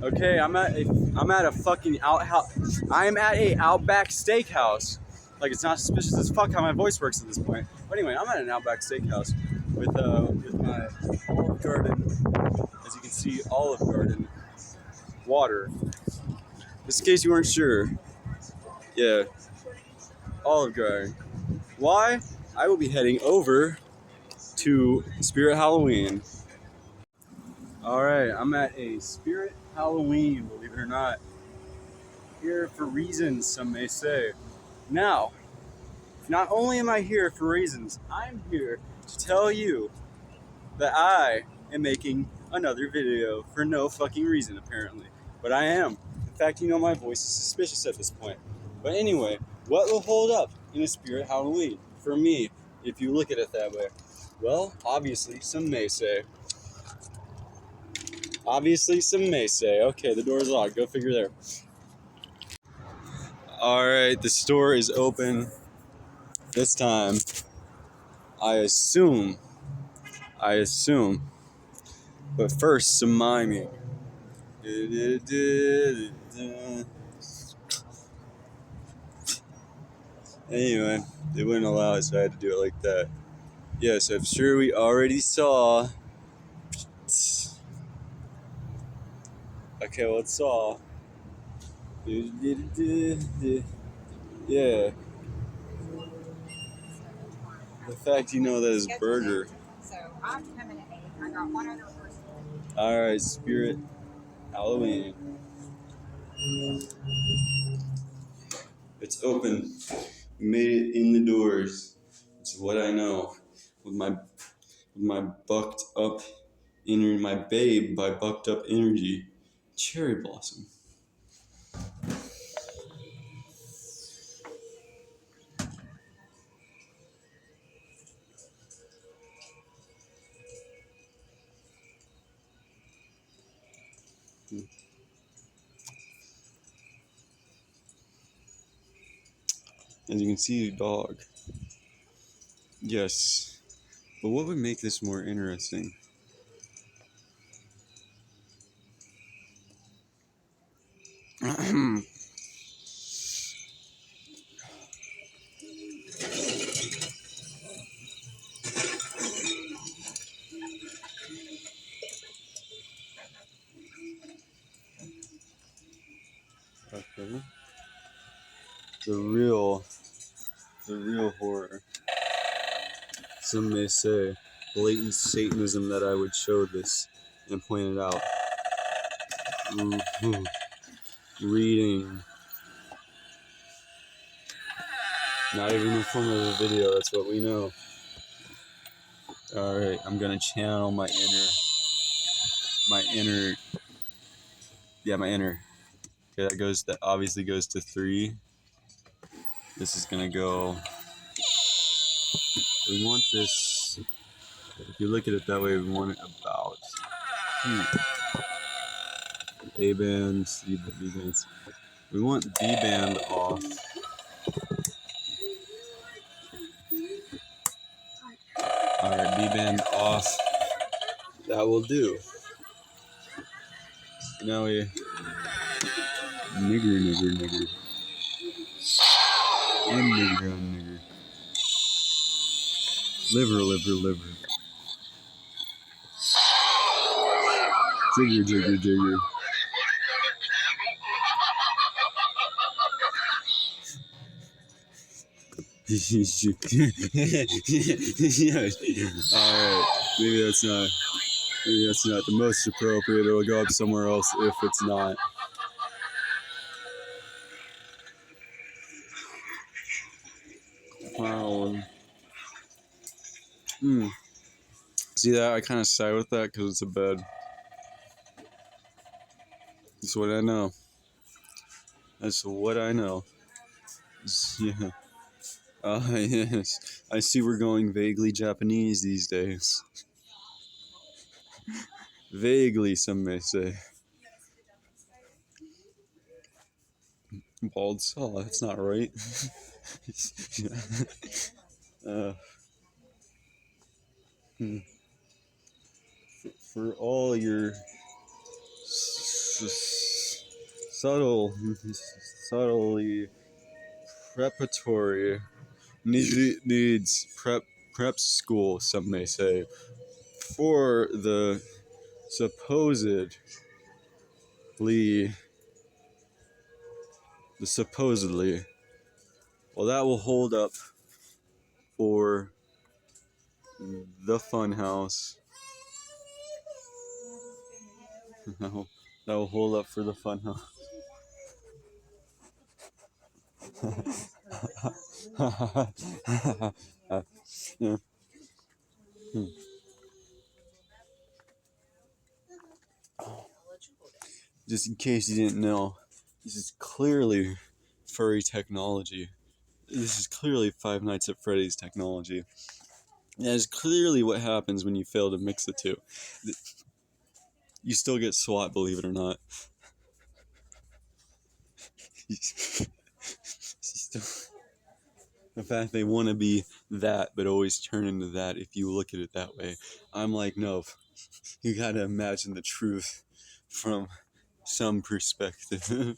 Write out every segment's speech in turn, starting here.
Okay, I'm at a fucking outhouse. I'm at a Outback Steakhouse. Like it's not suspicious as fuck how my voice works at this point. But anyway, I'm at an Outback Steakhouse with my Olive Garden, as you can see, Olive Garden water. Just in case you weren't sure, yeah, Olive Garden. Why? I will be heading over to Spirit Halloween. All right, I'm at a Spirit Halloween. Believe it or not, here for reasons, some may say. Now, not only am I here for reasons, I'm here to tell you that I am making another video for no fucking reason, apparently. But I am. In fact, you know my voice is suspicious at this point. But anyway, what will hold up in a Spirit Halloween for me, if you look at it that way? Well, obviously, some may say. Okay, the door is locked. Go figure there. Alright, the store is open. This time, I assume. But first, some miming. Anyway, they wouldn't allow it, so I had to do it like that. Yes, I'm sure we already saw. Okay, well, it's Saw. Yeah. The fact you know that is burger. So I'm coming at 8. I got one other person. Alright, Spirit Halloween. It's open. We made it in the doors. It's what I know. With my bucked up my babe by bucked up energy. Cherry Blossom. As you can see, dog. Yes. But what would make this more interesting? Okay. The real horror. Some may say blatant Satanism that I would show this and point it out. Reading. Not even in the form of a video, that's what we know. Alright, I'm gonna channel my inner. Okay, that obviously goes to 3. This is gonna go. We want this. If you look at it that way, we want it about. A band, C bands. We want B band off. Alright, B band off. That will do. Now we. Nigger. I'm nigger. Liver. Jigger. Alright, maybe that's not the most appropriate. It'll go up somewhere else if it's not. Wow. See that? I kind of side with that because it's a bed. That's what I know. Yeah. Yes. I see we're going vaguely Japanese these days. Vaguely, some may say. Bald Saw, that's not right. For all your subtly preparatory needs prep school, some may say, for the supposedly well, that will hold up for the fun house. that will hold up for the fun house. Yeah. Just in case you didn't know, this is clearly furry technology. This is clearly Five Nights at Freddy's technology. That is clearly what happens when you fail to mix the two. You still get SWAT, believe it or not. The fact they want to be that, but always turn into that if you look at it that way. I'm like, no, you gotta imagine the truth from some perspective.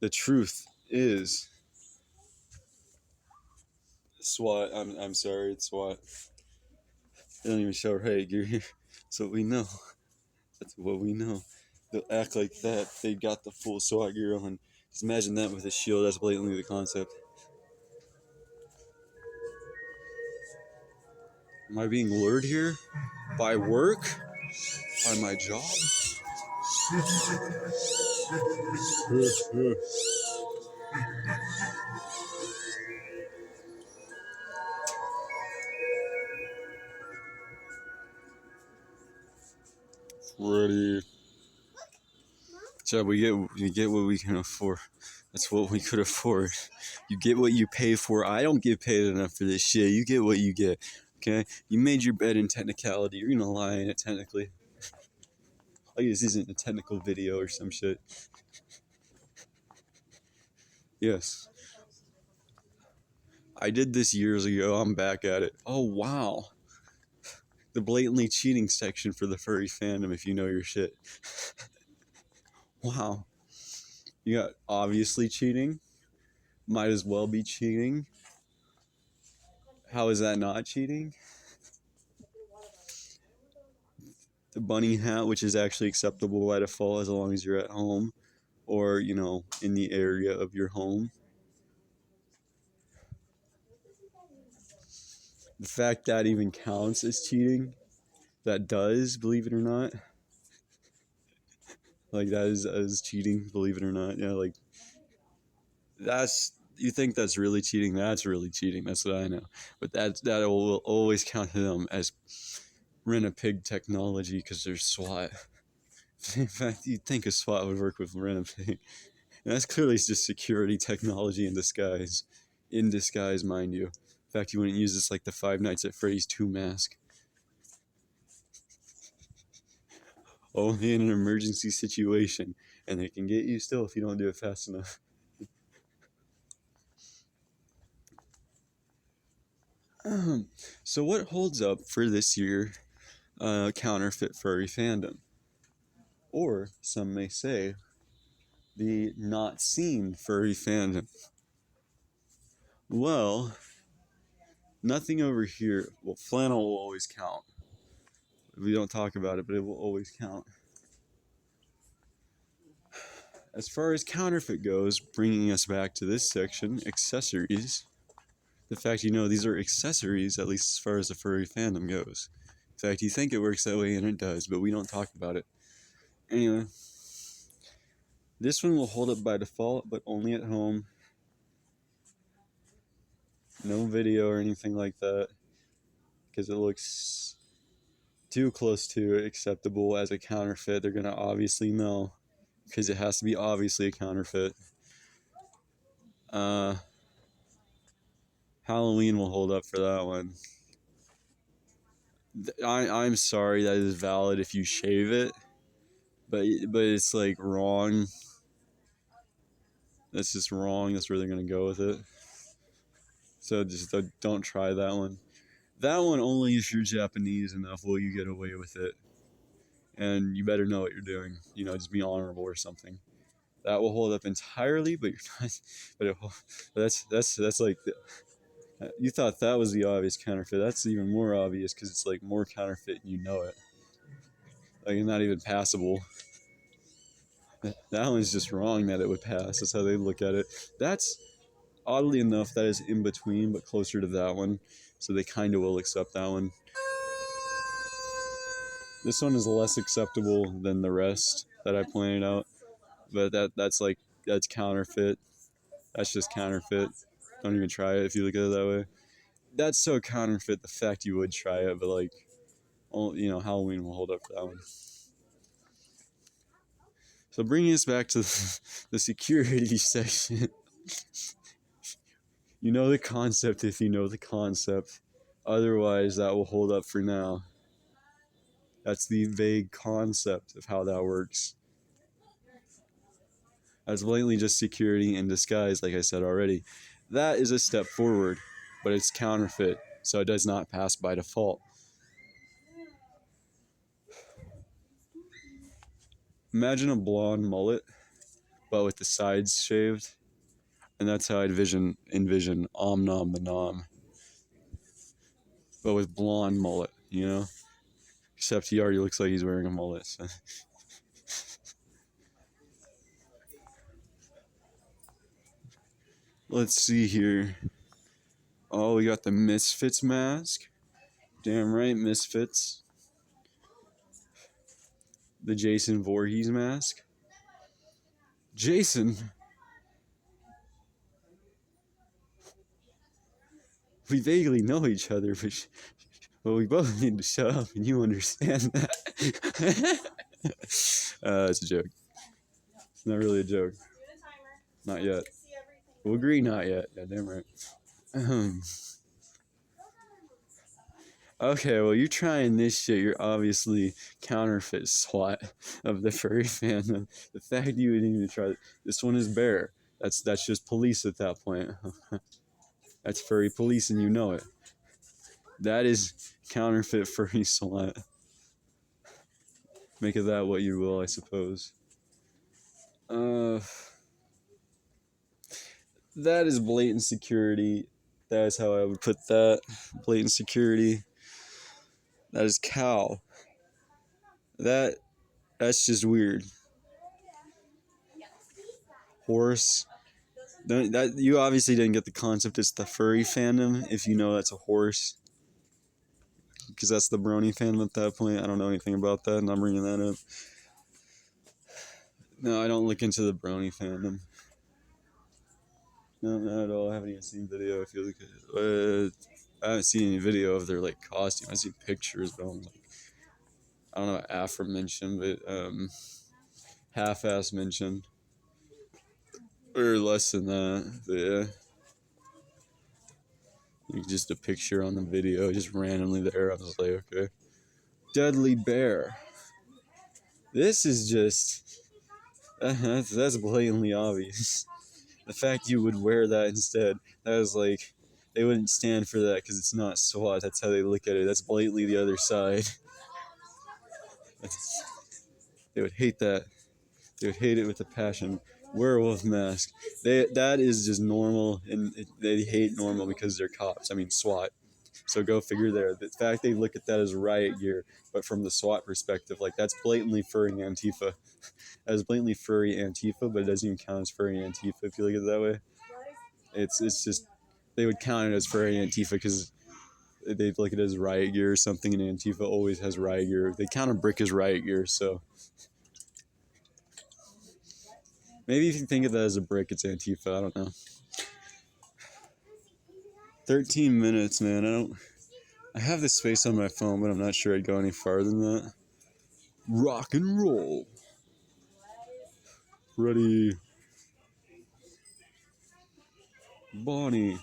The truth is SWAT. I'm sorry, it's SWAT. They don't even show right gear. That's what we know. That's what we know. They'll act like that. They got the full SWAT gear on. Just imagine that with a shield. That's blatantly the concept. Am I being lured here? By work? By my job? Freddy. Chad, you get what we can afford. That's what we could afford. You get what you pay for. I don't get paid enough for this shit. You get what you get. Okay? You made your bed in technicality. You're gonna lie in it technically. Like this isn't a technical video or some shit. Yes. I did this years ago. I'm back at it. Oh, wow. The blatantly cheating section for the furry fandom, if you know your shit. Wow. You got obviously cheating. Might as well be cheating. How is that not cheating? The bunny hat, which is actually acceptable by default as long as you're at home or, you know, in the area of your home. The fact that even counts as cheating, that does, believe it or not. Like, that is cheating, believe it or not. Yeah, like, you think that's really cheating? That's really cheating. That's what I know. But that will always count to them as rent-a-pig technology because they're SWAT. In fact, you'd think a SWAT would work with rent-a-pig. And that's clearly just security technology in disguise. In disguise, mind you. In fact, you wouldn't use this like the Five Nights at Freddy's 2 mask. Only in an emergency situation. And they can get you still if you don't do it fast enough. So what holds up for this year counterfeit furry fandom? Or, some may say, the not seen furry fandom. Well, nothing over here. Well, flannel will always count. We don't talk about it, but it will always count. As far as counterfeit goes, bringing us back to this section, accessories. The fact these are accessories, at least as far as the furry fandom goes. In fact, you think it works that way, and it does, but we don't talk about it. Anyway, this one will hold up by default, but only at home. No video or anything like that, because it looks too close to acceptable as a counterfeit. They're going to obviously know, because it has to be obviously a counterfeit. Halloween will hold up for that one. I'm sorry, that is valid if you shave it, but it's like wrong. That's just wrong. That's where they're gonna go with it. So just don't try that one. That one only if you're Japanese enough will you get away with it. and you better know what you're doing. You know, just be honorable or something. That will hold up entirely, but you're not. But that's like you thought that was the obvious counterfeit. That's even more obvious because it's like more counterfeit and you know it. Like it's not even passable. That one's just wrong that it would pass. That's how they look at it. That's oddly enough that is in between, but closer to that one. So they kind of will accept that one. This one is less acceptable than the rest that I pointed out, but that's counterfeit. That's just counterfeit. Don't even try it if you look at it that way. That's so counterfeit. The fact you would try it, but like, you know, Halloween will hold up for that one. So bringing us back to the security section. You know the concept if you know the concept. Otherwise, that will hold up for now. That's the vague concept of how that works. That's blatantly just security in disguise, like I said already. That is a step forward, but it's counterfeit, so it does not pass by default. Imagine a blonde mullet, but with the sides shaved, and that's how I envision Om Nom the Nom, but with blonde mullet, you know? Except he already looks like he's wearing a mullet. So. Let's see here. Oh, we got the Misfits mask. Damn right, Misfits. The Jason Voorhees mask. Jason? We vaguely know each other, but we both need to shut up and you understand that. It's a joke. It's not really a joke. Not yet. We'll agree not yet. Yeah, damn right. Okay, well, you're trying this shit. You're obviously counterfeit SWAT of the furry fandom. The fact you would even try this one is bear. That's just police at that point. That's furry police, and you know it. That is counterfeit furry SWAT. Make of that what you will, I suppose. That is blatant security. That is how I would put that. Blatant security. That is cow. That's just weird. Horse. That you obviously didn't get the concept. It's the furry fandom. If you know that's a horse, because that's the brony fandom at that point. I don't know anything about that, and I'm bringing that up. No, I don't look into the brony fandom. No, not at all. I haven't even seen video. If you look at it, I haven't seen any video of their like costume. I've seen pictures, but I'm like, I don't know, aforementioned, but half-ass mentioned, or less than that. But yeah. Just a picture on the video, just randomly there. I was like, okay. Deadly bear. This is just that's blatantly obvious. The fact you would wear that instead, that was like they wouldn't stand for that because it's not SWAT. That's how they look at it. That's blatantly the other side. They would hate that. They would hate it with a passion. Werewolf mask. That is just normal, and they hate normal because they're cops. I mean SWAT. So go figure there. The fact they look at that as riot gear, but from the SWAT perspective, like that's blatantly furry Antifa. That is blatantly furry Antifa, but it doesn't even count as furry Antifa if you look at it that way. It's just they would count it as furry Antifa because they look at it as riot gear or something, and Antifa always has riot gear. They count a brick as riot gear, so maybe if you think of that as a brick, it's Antifa. I don't know. 13 minutes, man. I have this space on my phone, but I'm not sure I'd go any farther than that. Rock and roll. Ready. Bonnie.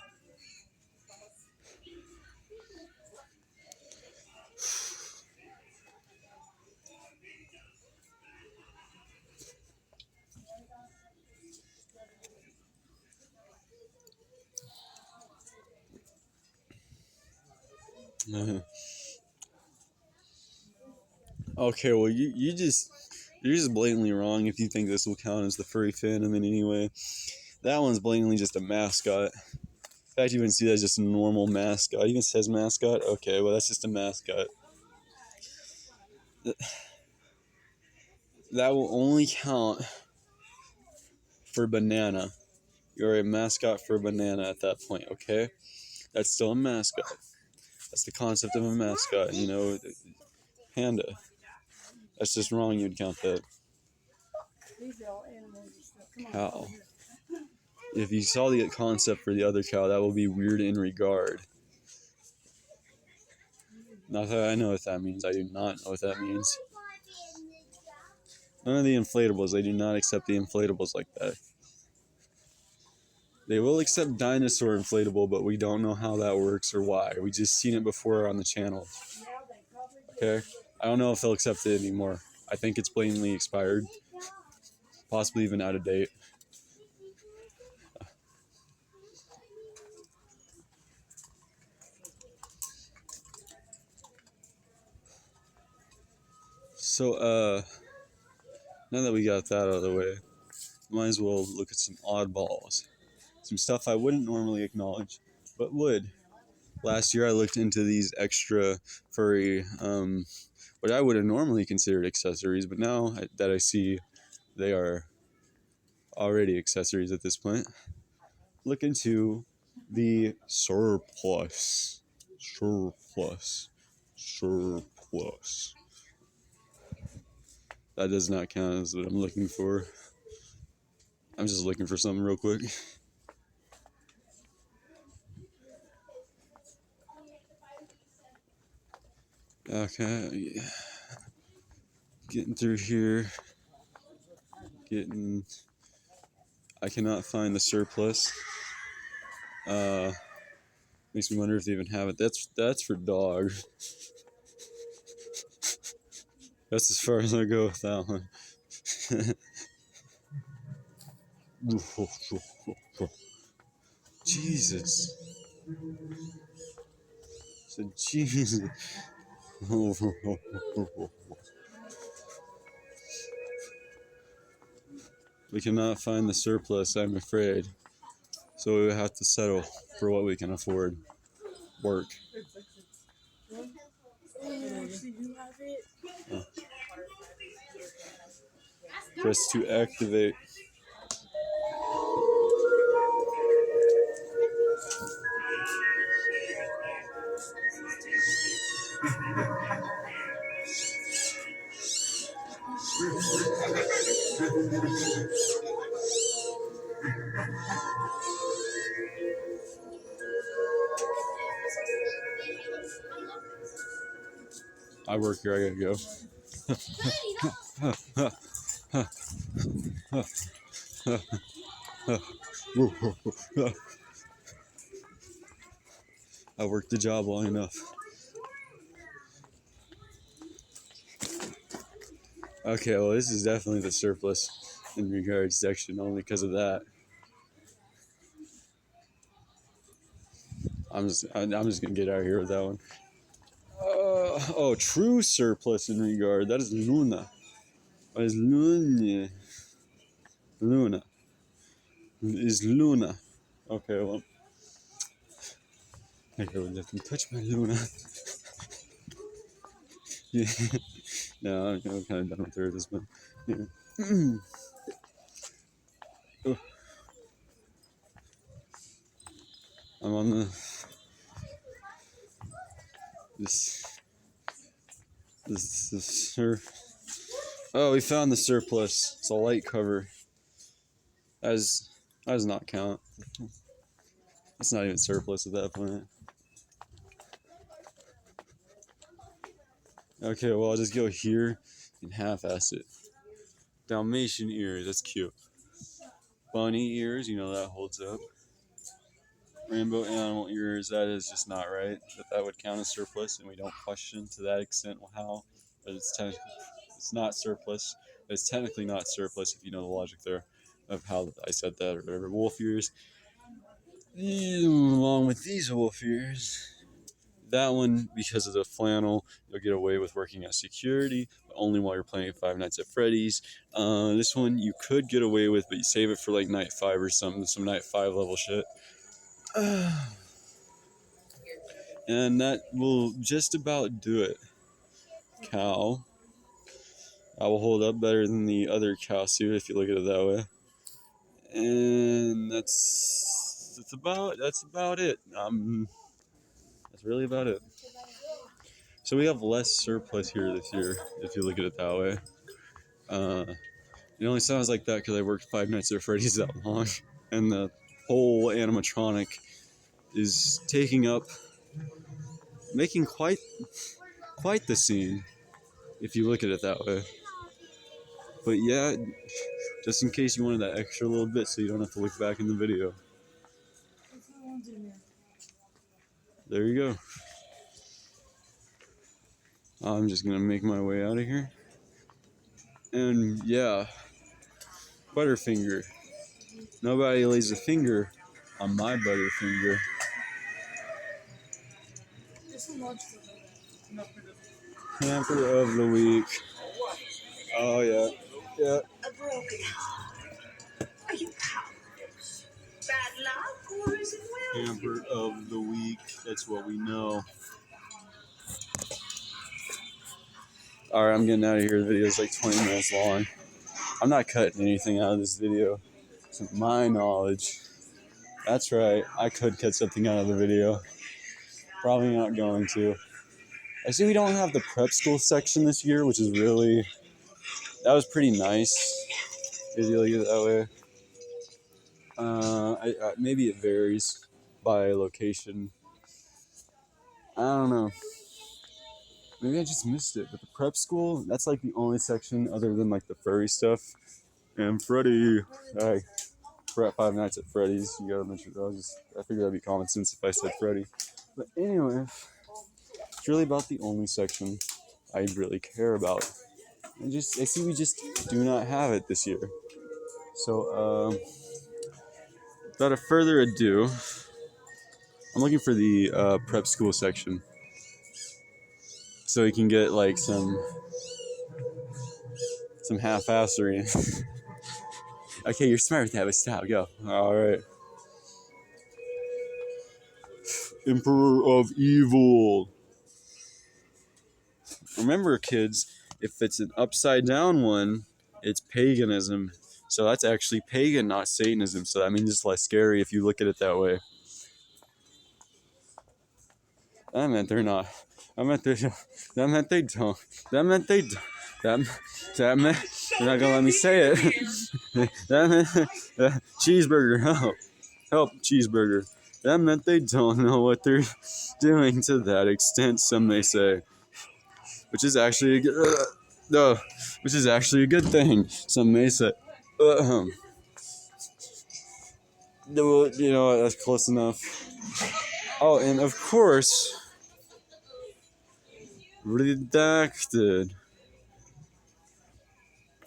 Okay, well you're just blatantly wrong if you think this will count as the furry fandom in any way. That one's blatantly just a mascot. In fact, you wouldn't see that as just a normal mascot. Even says mascot. Okay, well that's just a mascot. That will only count for banana. You're a mascot for banana at that point. Okay, that's still a mascot. That's the concept of a mascot. You know, panda. That's just wrong. You'd count that. Cow. If you saw the concept for the other cow, that will be weird in regard. Not that I know what that means. I do not know what that means. None of the inflatables. They do not accept the inflatables like that. They will accept dinosaur inflatable, but we don't know how that works or why. We just seen it before on the channel. Okay? I don't know if they'll accept it anymore. I think it's blatantly expired. Possibly even out of date. So, now that we got that out of the way, might as well look at some oddballs. Some stuff I wouldn't normally acknowledge, but would. Last year I looked into these extra furry, what I would have normally considered accessories, but now that I see they are already accessories at this point, look into the surplus. Surplus. Surplus. That does not count as what I'm looking for. I'm just looking for something real quick. Okay. Getting through here. I cannot find the surplus. Makes me wonder if they even have it. That's for dogs. That's as far as I go with that one. Jesus. So Jesus. We cannot find the surplus, I'm afraid. So we will have to settle for what we can afford. Work. Press to activate. I work here, I gotta go. I worked the job long enough. Okay, well this is definitely the surplus in regards section only because of that. I'm just gonna get out of here with that one. Oh, true surplus in regard. That is Luna. What is Luna? Luna. Is Luna. Okay, well. Okay, well, let me touch my Luna. Yeah. No, I'm kind of done with her at this point. Yeah. Oh. I'm on the. This. Oh, we found the surplus. It's a light cover. That does not count. It's not even surplus at that point. Okay, well, I'll just go here and half-ass it. Dalmatian ears, that's cute. Bunny ears, you know that holds up. Rainbow animal ears, that is just not right. That would count as surplus, and we don't question to that extent how. But it's not surplus. But it's technically not surplus if you know the logic there of how I said that or whatever. Wolf ears. Along with these wolf ears, that one, because of the flannel, you'll get away with working as security, but only while you're playing Five Nights at Freddy's. This one you could get away with, but you save it for like night 5 or something, some night 5 level shit. And that will just about do it. Cow. I will hold up better than the other cow suit if you look at it that way. And that's about it. That's really about it. So we have less surplus here this year, if you look at it that way. It only sounds like that because I worked Five Nights at Freddy's that long, and the whole animatronic is making quite the scene, if you look at it that way. But yeah, just in case you wanted that extra little bit so you don't have to look back in the video. There you go. I'm just gonna make my way out of here. And yeah, Butterfinger. Nobody lays a finger on my Butterfinger. Hamper of the week. Oh yeah. Yeah. A broken heart. Are you powerless? Bad luck, or is it well? Hamper of the week. That's what we know. Alright, I'm getting out of here. The video's like 20 minutes long. I'm not cutting anything out of this video. To my knowledge. That's right. I could cut something out of the video. Probably not going to. I see we don't have the prep school section this year, which is really... That was pretty nice. If you look at it that way. Maybe it varies by location. I don't know. Maybe I just missed it. But the prep school, that's like the only section other than like the furry stuff. And Freddy, we're at Five Nights at Freddy's. You gotta mention that. I figured that'd be common sense if I said Freddy. But anyway, it's really about the only section I really care about. I see we just do not have it this year. So, without a further ado, I'm looking for the prep school section. So we can get like some half-assery. Okay, you're smart with that, but stop, go. Alright. Emperor of Evil. Remember, kids, if it's an upside down one, it's paganism. So that's actually pagan, not Satanism. So that means it's less scary if you look at it that way. That meant they're not. That meant they don't. That meant they don't. That meant they don't. That meant they're not gonna let me say it. That meant cheeseburger. Help, cheeseburger. That meant they don't know what they're doing to that extent. Some may say, which is actually a good. Which is actually a good thing. Some may say. You know what? That's close enough. Oh, and of course. Redacted.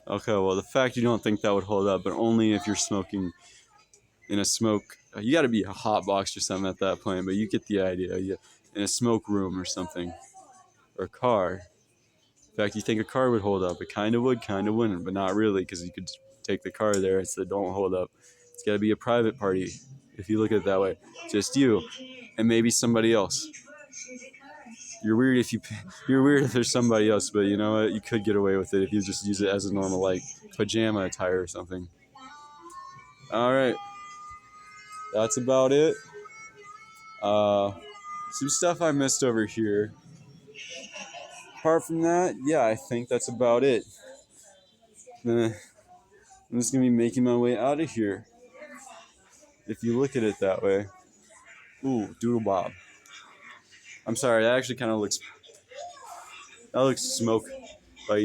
Okay, well, the fact you don't think that would hold up, but only if you're smoking in a smoke. You got to be a hot box or something at that point, but you get the idea. In a smoke room or something, or a car. In fact, you think a car would hold up. It kind of would, kind of wouldn't, but not really, because you could take the car there and say, don't hold up. It's got to be a private party, if you look at it that way. Just you, and maybe somebody else. You're weird if there's somebody else, but you know what? You could get away with it if you just use it as a normal, like, pajama attire or something. Alright. That's about it. Some stuff I missed over here. Apart from that, yeah, I think that's about it. I'm just going to be making my way out of here. If you look at it that way. Ooh, Doodle Bob. I'm sorry, that actually kind of looks... That looks smoke. Like,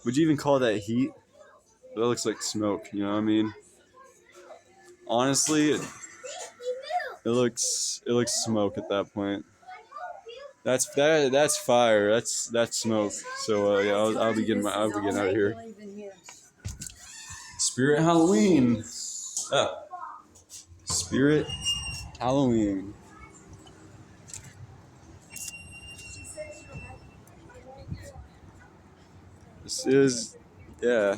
would you even call that heat? That looks like smoke, you know what I mean? Honestly, it looks smoke at that point. That's fire. That's smoke. So yeah, I'll be getting out of here. Spirit Halloween. Spirit Halloween. it was, yeah.